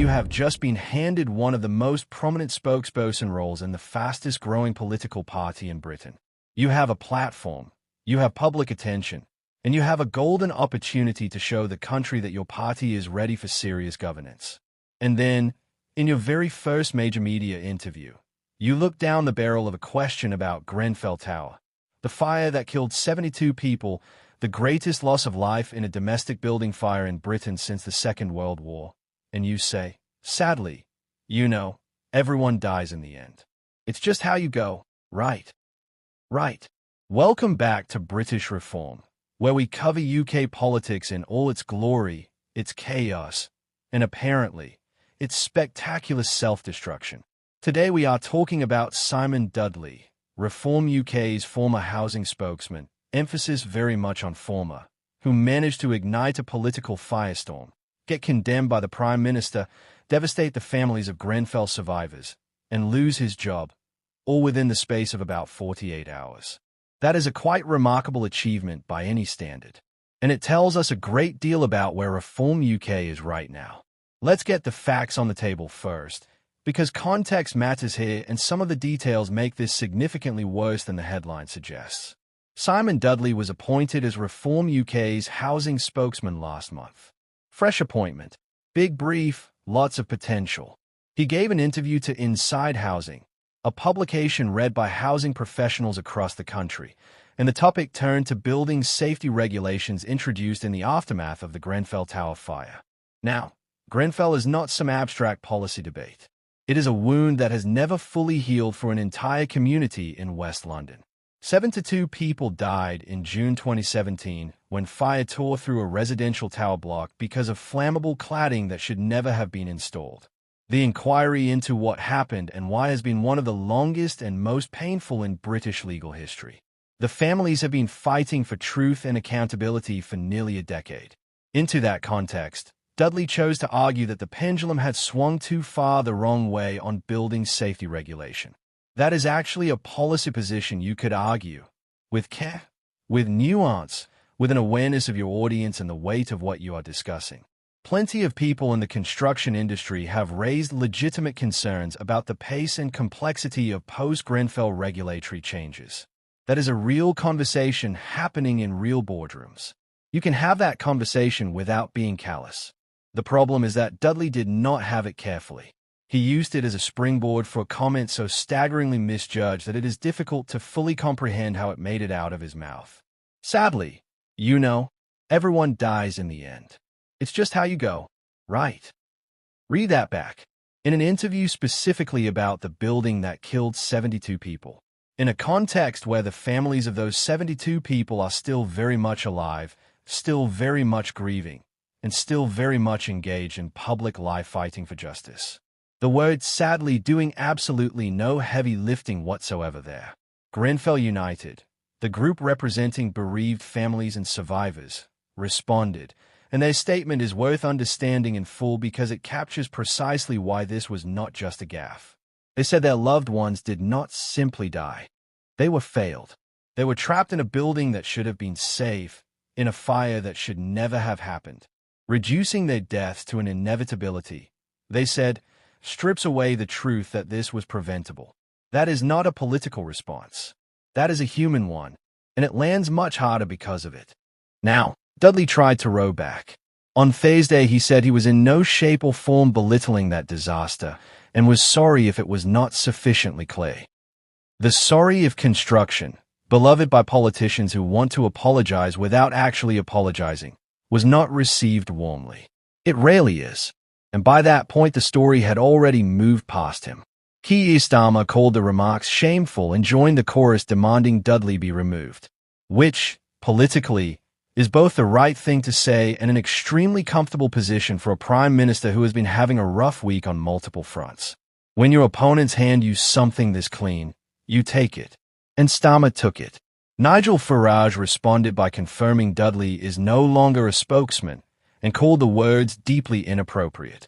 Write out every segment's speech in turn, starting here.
you have just been handed one of the most prominent spokesperson roles in the fastest-growing political party in Britain. You have a platform, you have public attention, and you have a golden opportunity to show the country that your party is ready for serious governance. And then, in your very first major media interview, you look down the barrel of a question about Grenfell Tower, the fire that killed 72 people, the greatest loss of life in a domestic building fire in Britain since the Second World War, and you say, sadly, everyone dies in the end. It's just how you go, right? Right. Welcome back to British Reform, where we cover UK politics in all its glory, its chaos, and apparently, its spectacular self-destruction. Today we are talking about Simon Dudley, Reform UK's former housing spokesman, emphasis very much on former, who managed to ignite a political firestorm, get condemned by the Prime Minister, devastate the families of Grenfell survivors, and lose his job, all within the space of about 48 hours. That is a quite remarkable achievement by any standard, and it tells us a great deal about where Reform UK is right now. Let's get the facts on the table first, because context matters here and some of the details make this significantly worse than the headline suggests. Simon Dudley was appointed as Reform UK's housing spokesman last month. Fresh appointment, big brief, lots of potential. He gave an interview to Inside Housing, a publication read by housing professionals across the country, and the topic turned to building safety regulations introduced in the aftermath of the Grenfell Tower fire. Now, Grenfell is not some abstract policy debate. It is a wound that has never fully healed for an entire community in West London. 72 people died in June 2017 when fire tore through a residential tower block because of flammable cladding that should never have been installed. The inquiry into what happened and why has been one of the longest and most painful in British legal history. The families have been fighting for truth and accountability for nearly a decade. Into that context, Dudley chose to argue that the pendulum had swung too far the wrong way on building safety regulation. That is actually a policy position you could argue, with care, with nuance, with an awareness of your audience and the weight of what you are discussing. Plenty of people in the construction industry have raised legitimate concerns about the pace and complexity of post-Grenfell regulatory changes. That is a real conversation happening in real boardrooms. You can have that conversation without being callous. The problem is that Dudley did not have it carefully. He used it as a springboard for a comment so staggeringly misjudged that it is difficult to fully comprehend how it made it out of his mouth. Sadly, everyone dies in the end. It's just how you go, right? Read that back. In an interview specifically about the building that killed 72 people, in a context where the families of those 72 people are still very much alive, still very much grieving, and still very much engaged in public life fighting for justice. The word sadly doing absolutely no heavy lifting whatsoever there. Grenfell United, the group representing bereaved families and survivors, responded, and their statement is worth understanding in full because it captures precisely why this was not just a gaffe. They said their loved ones did not simply die. They were failed. They were trapped in a building that should have been safe, in a fire that should never have happened. Reducing their deaths to an inevitability, they said, strips away the truth that this was preventable. That is not a political response. That is a human one, and it lands much harder because of it. Now, Dudley tried to row back. On Thursday, he said he was in no shape or form belittling that disaster and was sorry if it was not sufficiently clear. The sorry of construction, beloved by politicians who want to apologize without actually apologizing, was not received warmly. It rarely is, and by that point the story had already moved past him. Keir Starmer called the remarks shameful and joined the chorus demanding Dudley be removed, which, politically, is both the right thing to say and an extremely comfortable position for a Prime Minister who has been having a rough week on multiple fronts. When your opponents hand you something this clean, you take it. And Starmer took it. Nigel Farage responded by confirming Dudley is no longer a spokesman and called the words deeply inappropriate.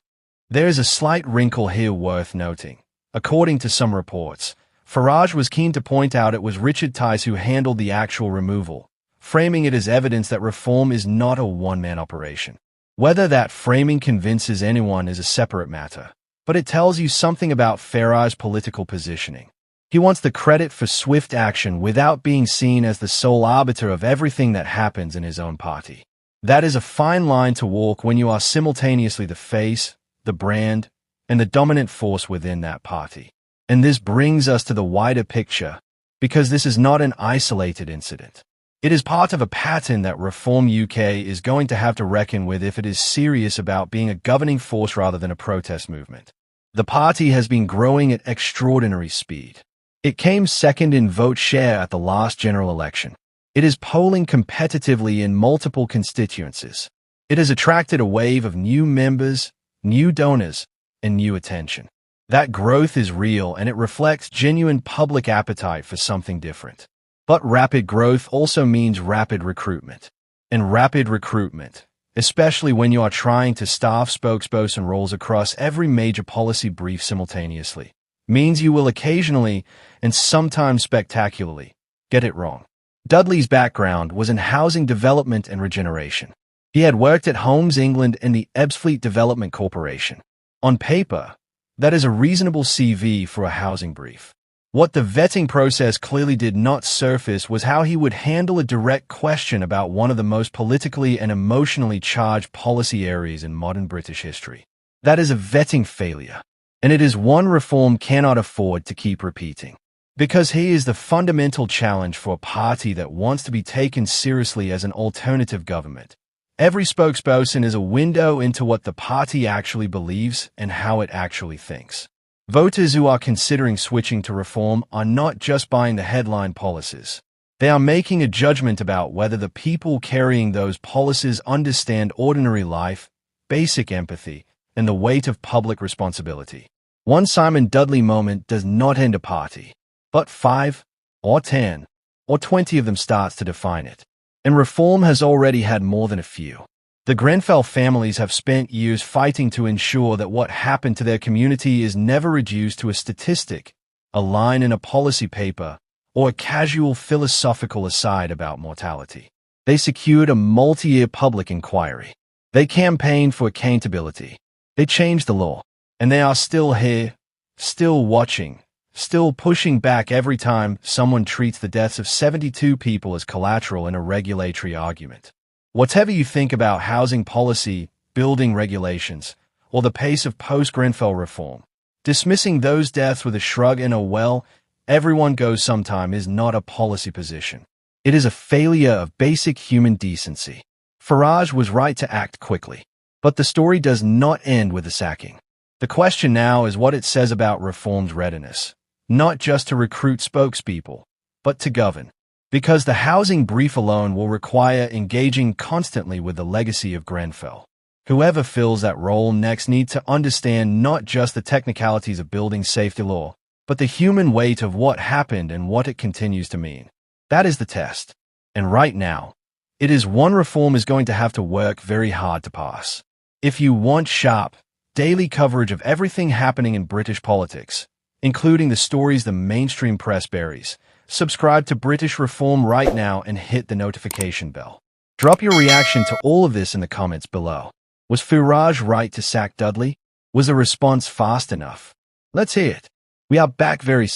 There is a slight wrinkle here worth noting. According to some reports, Farage was keen to point out it was Richard Tice who handled the actual removal, framing it as evidence that reform is not a one-man operation. Whether that framing convinces anyone is a separate matter, but it tells you something about Farage's political positioning. He wants the credit for swift action without being seen as the sole arbiter of everything that happens in his own party. That is a fine line to walk when you are simultaneously the face, the brand, and the dominant force within that party. And this brings us to the wider picture, because this is not an isolated incident. It is part of a pattern that Reform UK is going to have to reckon with if it is serious about being a governing force rather than a protest movement. The party has been growing at extraordinary speed. It came second in vote share at the last general election. It is polling competitively in multiple constituencies. It has attracted a wave of new members, new donors, and new attention. That growth is real and it reflects genuine public appetite for something different. But rapid growth also means rapid recruitment. And rapid recruitment, especially when you are trying to staff spokesperson roles across every major policy brief simultaneously, means you will occasionally, and sometimes spectacularly, get it wrong. Dudley's background was in housing development and regeneration. He had worked at Homes England and the Ebbsfleet Development Corporation. On paper, that is a reasonable CV for a housing brief. What the vetting process clearly did not surface was how he would handle a direct question about one of the most politically and emotionally charged policy areas in modern British history. That is a vetting failure, and it is one Reform cannot afford to keep repeating. Because he is the fundamental challenge for a party that wants to be taken seriously as an alternative government. Every spokesperson is a window into what the party actually believes and how it actually thinks. Voters who are considering switching to Reform are not just buying the headline policies. They are making a judgment about whether the people carrying those policies understand ordinary life, basic empathy, and the weight of public responsibility. One Simon Dudley moment does not end a party, but 5, or 10, or 20 of them starts to define it. And Reform has already had more than a few. The Grenfell families have spent years fighting to ensure that what happened to their community is never reduced to a statistic, a line in a policy paper, or a casual philosophical aside about mortality. They secured a multi-year public inquiry. They campaigned for accountability. They changed the law. And they are still here, still watching, still pushing back every time someone treats the deaths of 72 people as collateral in a regulatory argument. Whatever you think about housing policy, building regulations, or the pace of post-Grenfell reform, dismissing those deaths with a shrug and a well, everyone goes sometime is not a policy position. It is a failure of basic human decency. Farage was right to act quickly, but the story does not end with the sacking. The question now is what it says about Reform's readiness, not just to recruit spokespeople, but to govern. Because the housing brief alone will require engaging constantly with the legacy of Grenfell. Whoever fills that role next needs to understand not just the technicalities of building safety law, but the human weight of what happened and what it continues to mean. That is the test. And right now, it is one Reform is going to have to work very hard to pass. If you want sharp, daily coverage of everything happening in British politics, including the stories the mainstream press buries, subscribe to British Reform right now and hit the notification bell. Drop your reaction to all of this in the comments below. Was Farage right to sack Dudley? Was the response fast enough? Let's hear it. We are back very soon.